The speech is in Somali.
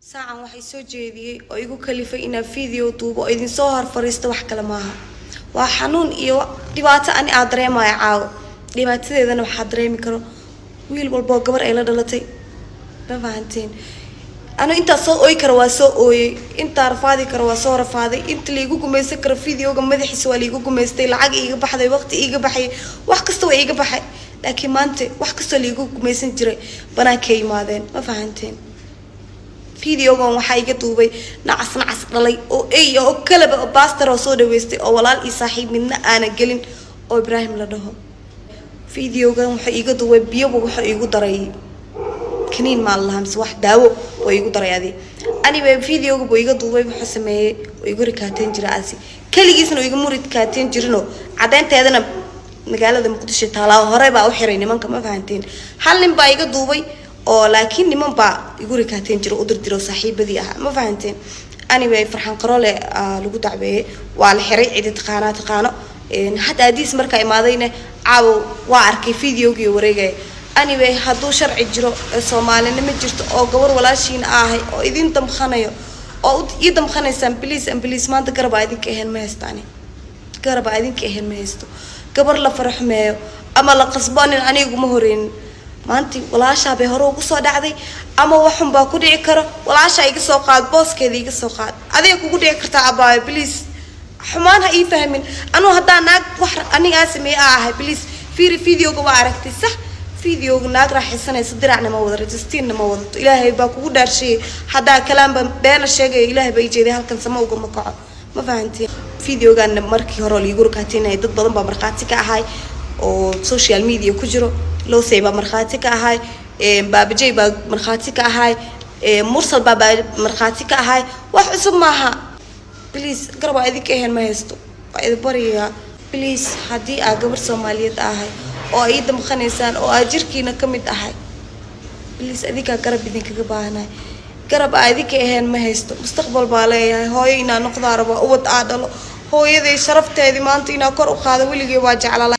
ساعة waxay soo jeediyay oo igu kalifay inaan video duubo oo idin soo hor fariisto wax kale maaha waa xanuun iyo dhibaato aan dareemayo caaw dhibaatadeedana waxa dareemi karo wiil walba gabar ay la dhalatay ma fahanteen ana inta soo ooy karo waa soo ooyay inta rafaadi karo waa soo rafaaday inta la igu gumaysan karo videoga madaxiisa waa la igu gumaystay lacag iga baxday waqti iga baxay wax kasta waa iga baxay laakiin maanta wax kasta la igu gumaysan jiray banaanka yimaadeen ma fahanteen videogan waxa iga duubay nacas dhalay oo ay oo kalaba pastor oo soo dhaweystay oo walaal ii saaxiib midna aana gelin oo Ibrahim la dhaho videogan waxa iga duubay biyo waxa igu daray kaniin ma lahayn wax daawo oo igu daray anyway videoga buu iga duubay waxa sameeyay oo igu rikaateen jira asi kaligiisna igu murid kaateen jirino cadeynteedana magaalada Muqdisho taala hore baa u xiray nimanka ma fahanteen hal nin baa iga duubay oo laakiin niman baa igu rikaateen jiro u dirdiro saaxiibadii ah ma fahanteen anyway farxan qarole lagu dacbeeyay waa la xiray cid taqaano hatta hadiis marka imaadayna caaw waa arkay videogii wareegay anyway haduu sharci jiro Soomaalina jirto oo gabar walaashiin ahay oo idin damkhanayo oo ii damkhanaysan please maanta garab idinka ahaan ma haystaani garab idinka ahaan ma haysto gabar la farxmeeyo ama la qasbaanin anigu ma horeen maanti walaasha bay hore ugu soo dhacday ama waxun baa ku dhici karo walaasha iga soo qaad booskeeda iga soo qaad adiga kugu dhici kartaa abaa please xumaan ha ii fahmin anoo hadaa naag wax aniga sameey ahay please fiiri videoga waa aragtay sax videoga naag raaxaysanaysa diracna ma wada registerna ma wada ilaahay baa kugu dhaarshay hadaa kalaamba been sheegay ilaahay bay jeeday halkan sama uga makaco ma fahantiin videogan markii hore liigu rakaateenay dad badan baa marqaati ka ahay oo social media ku jiro loo seeba marxaati ka ahay baabajay baa marxaati ka ahay mursal baa marxaati ka ahay wax cusub maaha please garab idinka ahaan ma haysto waa bariya please hadii aad gabar Soomaaliyeed ahay oo ay damkhaneysaan oo aad jirkiina kamid ahay please adika garab idinka baahanay garab idinka ahaan ma haysto mustaqbal baa leeyahay hooyo ina noqdo rabo ubad aad dhalo hooyaday sharafteedii maanta ina kor u qaado wiligeey waa jeclaa